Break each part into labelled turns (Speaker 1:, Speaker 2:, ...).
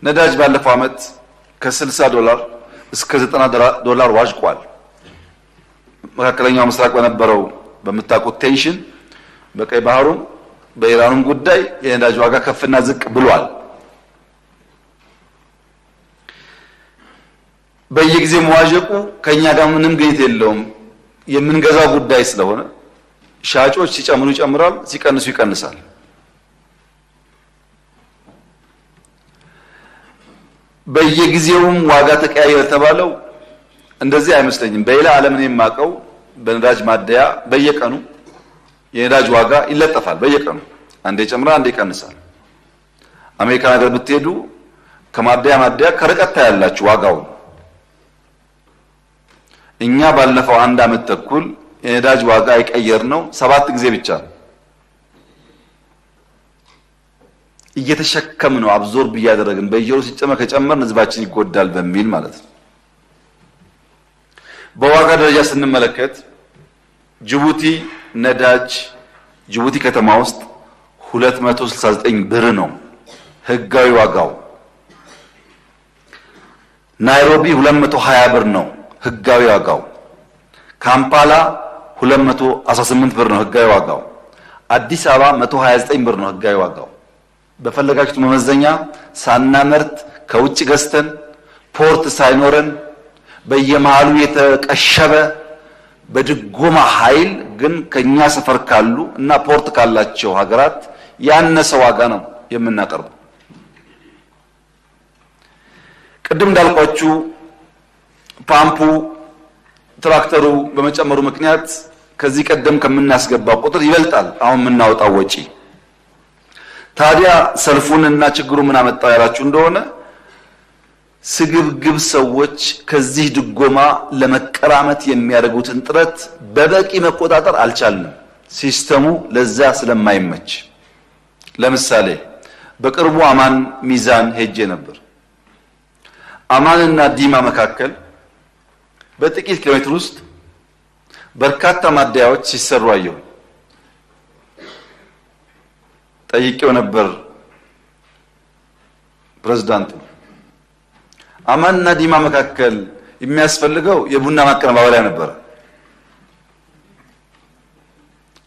Speaker 1: ነዳጅ ባለፈው ዓመት ከ$60 እስከ $90 ዋዥቋል። መካከለኛው ምስራቅ በነበረው በመታቆት ቴንሽን በቀይ ባህሩም በኢራኑም ጉዳይ የነዳጅ ዋጋ ከፍና ዝቅ ብሏል። በየጊዜው መዋዠቁ ከኛ ጋር ምንም ግንኙነት የለውም። የምንገዛው ጉዳይ ስለሆነ ሻጮች ሲጨምሩ ይጨምራል፣ ሲቀንሱ ይቀንሳል። በየጊዜውም ዋጋ ተቀያየረ ተባለው እንደዚህ አይመስለኝም። በሌላ ዓለም እኔ የማውቀው በነዳጅ ማደያ በየቀኑ የነዳጅ ዋጋ ይለጠፋል። በየቀኑ አንዴ ጨምራ አንዴ ይቀንሳል። አሜሪካ ሀገር ብትሄዱ ከማደያ ማደያ ከርቀት ታያላችሁ ዋጋው። እኛ ባለፈው አንድ ዓመት ተኩል የነዳጅ ዋጋ የቀየርነው 7 ጊዜ ብቻ ነው። እየተሸከም ነው አብዞርብ እያደረግን በየወሩ ሲጨመር ከጨመርን ህዝባችን ይጎዳል በሚል ማለት ነው። በዋጋ ደረጃ ስንመለከት ጅቡቲ ነዳጅ ጅቡቲ ከተማ ውስጥ 269 ብር ነው ህጋዊ ዋጋው። ናይሮቢ 220 ብር ነው ህጋዊ ዋጋው። ካምፓላ 218 ብር ነው ህጋዊ ዋጋው። አዲስ አበባ 129 ብር ነው ህጋዊ ዋጋው። በፈለጋችሁት መመዘኛ ሳናመርት ከውጭ ገዝተን ፖርት ሳይኖረን በየመሃሉ የተቀሸበ በድጎማ ኃይል ግን ከኛ ሰፈር ካሉ እና ፖርት ካላቸው ሀገራት ያነሰ ዋጋ ነው የምናቀርበው። ቅድም እንዳልኳችሁ ፓምፑ ትራክተሩ በመጨመሩ ምክንያት ከዚህ ቀደም ከምናስገባው ቁጥር ይበልጣል አሁን የምናወጣው ወጪ። ታዲያ ሰልፉንና ችግሩ ምን አመጣው ያላችሁ እንደሆነ ስግብግብ ሰዎች ከዚህ ድጎማ ለመቀራመት የሚያደርጉትን ጥረት በበቂ መቆጣጠር አልቻልንም። ሲስተሙ ለዛ ስለማይመች። ለምሳሌ በቅርቡ አማን ሚዛን ሄጄ ነበር። አማንና ዲማ መካከል በጥቂት ኪሎ ሜትር ውስጥ በርካታ ማደያዎች ሲሰሩ አየሁ። ጠይቄው ነበር ፕሬዝዳንቱ። አማንና ዲማ መካከል የሚያስፈልገው የቡና ማቀነባበሪያ ነበር።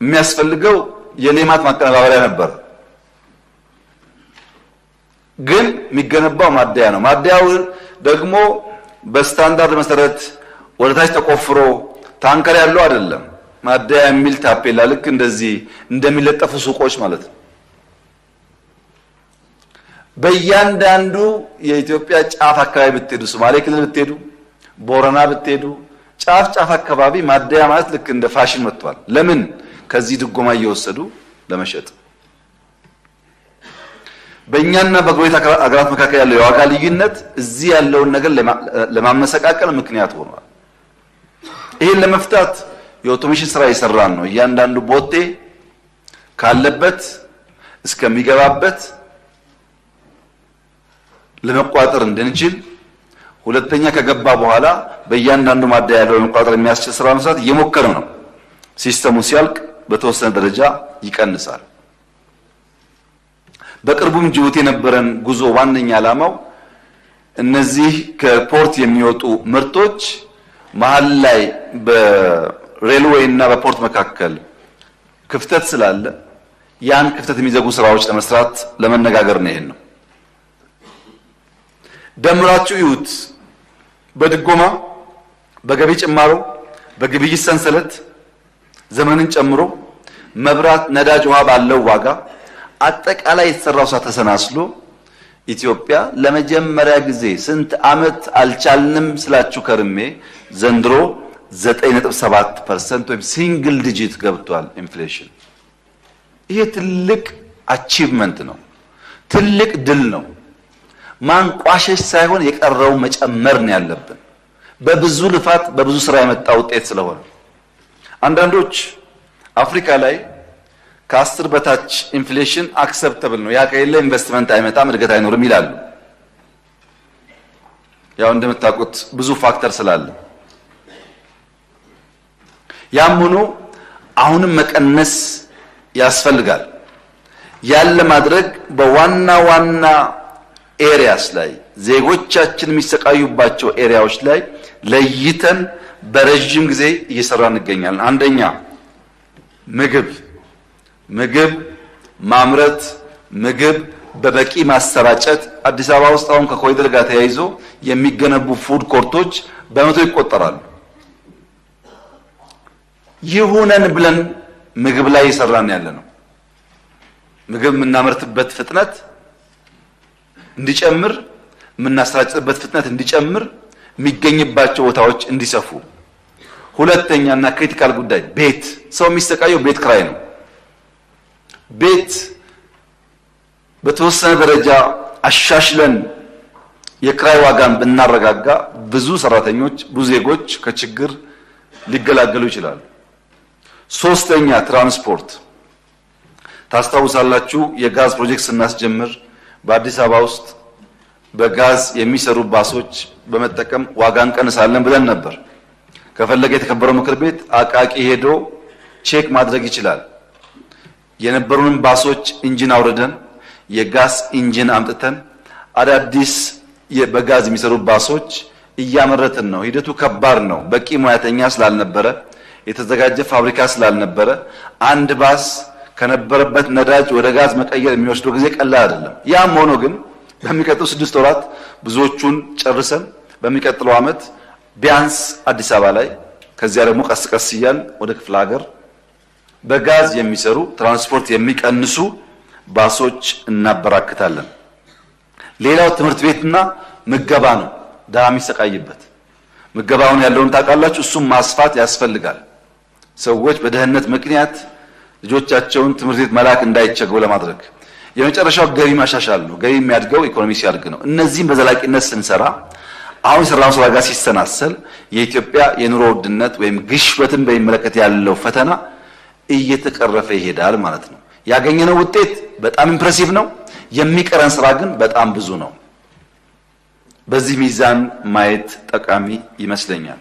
Speaker 1: የሚያስፈልገው የሌማት ማቀነባበሪያ ነበር። ግን የሚገነባው ማደያ ነው። ማደያው ደግሞ በስታንዳርድ መሰረት ወደታች ተቆፍሮ ታንከር ያለው አይደለም። ማደያ የሚል ታፔላ ልክ እንደዚህ እንደሚለጠፉ ሱቆች ማለት ነው። በእያንዳንዱ የኢትዮጵያ ጫፍ አካባቢ ብትሄዱ፣ ሶማሌ ክልል ብትሄዱ፣ ቦረና ብትሄዱ ጫፍ ጫፍ አካባቢ ማደያ ማለት ልክ እንደ ፋሽን መጥቷል። ለምን? ከዚህ ድጎማ እየወሰዱ ለመሸጥ። በእኛና በጎረቤት አገራት መካከል ያለው የዋጋ ልዩነት እዚህ ያለውን ነገር ለማመሰቃቀል ምክንያት ሆኗል። ይህን ለመፍታት የኦቶሜሽን ስራ እየሰራን ነው። እያንዳንዱ ቦቴ ካለበት እስከሚገባበት ለመቋጠር እንድንችል፣ ሁለተኛ ከገባ በኋላ በእያንዳንዱ ማደያ ያለው ለመቋጠር የሚያስችል ስራ መስራት እየሞከረ ነው። ሲስተሙ ሲያልቅ በተወሰነ ደረጃ ይቀንሳል። በቅርቡም ጅቡቲ የነበረን ጉዞ ዋነኛ ዓላማው እነዚህ ከፖርት የሚወጡ ምርቶች መሀል ላይ በሬልዌይ እና በፖርት መካከል ክፍተት ስላለ ያን ክፍተት የሚዘጉ ስራዎች ለመስራት ለመነጋገር ነው። ይሄን ነው ደምራችሁ ይዩት። በድጎማ በገቢ ጭማሮ በግብይት ሰንሰለት ዘመንን ጨምሮ መብራት፣ ነዳጅ፣ ውሃ ባለው ዋጋ አጠቃላይ የተሰራው ስራ ተሰናስሎ ኢትዮጵያ ለመጀመሪያ ጊዜ ስንት ዓመት አልቻልንም ስላችሁ ከርሜ ዘንድሮ 9.7% ወይም ሲንግል ዲጂት ገብቷል ኢንፍሌሽን። ይሄ ትልቅ አቺቭመንት ነው፣ ትልቅ ድል ነው። ማንቋሸሽ ሳይሆን የቀረው መጨመር ነው ያለብን። በብዙ ልፋት በብዙ ስራ የመጣ ውጤት ስለሆነ አንዳንዶች አፍሪካ ላይ ከ10 በታች ኢንፍሌሽን አክሰፕተብል ነው፣ ያ ከሌለ ኢንቨስትመንት አይመጣም፣ እድገት አይኖርም ይላሉ። ያው እንደምታውቁት ብዙ ፋክተር ስላለ ያም ሆኖ አሁንም መቀነስ ያስፈልጋል። ያለ ማድረግ በዋና ኤሪያስ ላይ ዜጎቻችን የሚሰቃዩባቸው ኤሪያዎች ላይ ለይተን በረጅም ጊዜ እየሰራ እንገኛለን። አንደኛ ምግብ ማምረት፣ ምግብ በበቂ ማሰራጨት። አዲስ አበባ ውስጥ አሁን ከኮሪደር ጋር ተያይዞ የሚገነቡ ፉድ ኮርቶች በመቶ ይቆጠራሉ። ይሁነን ብለን ምግብ ላይ እየሰራን ያለነው ምግብ የምናመርትበት ፍጥነት እንዲጨምር፣ የምናሰራጭበት ፍጥነት እንዲጨምር፣ የሚገኝባቸው ቦታዎች እንዲሰፉ። ሁለተኛና ክሪቲካል ጉዳይ ቤት። ሰው የሚሰቃየው ቤት ክራይ ነው። ቤት በተወሰነ ደረጃ አሻሽለን የክራይ ዋጋን ብናረጋጋ ብዙ ሰራተኞች፣ ብዙ ዜጎች ከችግር ሊገላገሉ ይችላሉ። ሶስተኛ ትራንስፖርት። ታስታውሳላችሁ የጋዝ ፕሮጀክት ስናስጀምር በአዲስ አበባ ውስጥ በጋዝ የሚሰሩ ባሶች በመጠቀም ዋጋ እንቀንሳለን ብለን ነበር። ከፈለገ የተከበረው ምክር ቤት አቃቂ ሄዶ ቼክ ማድረግ ይችላል። የነበሩንን ባሶች ኢንጂን አውርደን የጋዝ ኢንጂን አምጥተን አዳዲስ በጋዝ የሚሰሩ ባሶች እያመረትን ነው። ሂደቱ ከባድ ነው። በቂ ሙያተኛ ስላልነበረ፣ የተዘጋጀ ፋብሪካ ስላልነበረ አንድ ባስ ከነበረበት ነዳጅ ወደ ጋዝ መቀየር የሚወስደው ጊዜ ቀላል አይደለም። ያም ሆኖ ግን በሚቀጥሉ 6 ወራት ብዙዎቹን ጨርሰን በሚቀጥለው ዓመት ቢያንስ አዲስ አበባ ላይ ከዚያ ደግሞ ቀስ ቀስ እያል ወደ ክፍለ ሀገር በጋዝ የሚሰሩ ትራንስፖርት የሚቀንሱ ባሶች እናበራክታለን። ሌላው ትምህርት ቤትና ምገባ ነው። ድሃ የሚሰቃይበት ምገባውን ያለውን ታውቃላችሁ። እሱም ማስፋት ያስፈልጋል። ሰዎች በደህንነት ምክንያት ልጆቻቸውን ትምህርት ቤት መላክ እንዳይቸገሩ ለማድረግ። የመጨረሻው ገቢ ማሻሻል ነው። ገቢ የሚያድገው ኢኮኖሚ ሲያድግ ነው። እነዚህም በዘላቂነት ስንሰራ አሁን የሰራነው ስራ ጋር ሲሰናሰል የኢትዮጵያ የኑሮ ውድነት ወይም ግሽበትን በሚመለከት ያለው ፈተና እየተቀረፈ ይሄዳል ማለት ነው። ያገኘነው ውጤት በጣም ኢምፕሬሲቭ ነው። የሚቀረን ስራ ግን በጣም ብዙ ነው። በዚህ ሚዛን ማየት ጠቃሚ ይመስለኛል።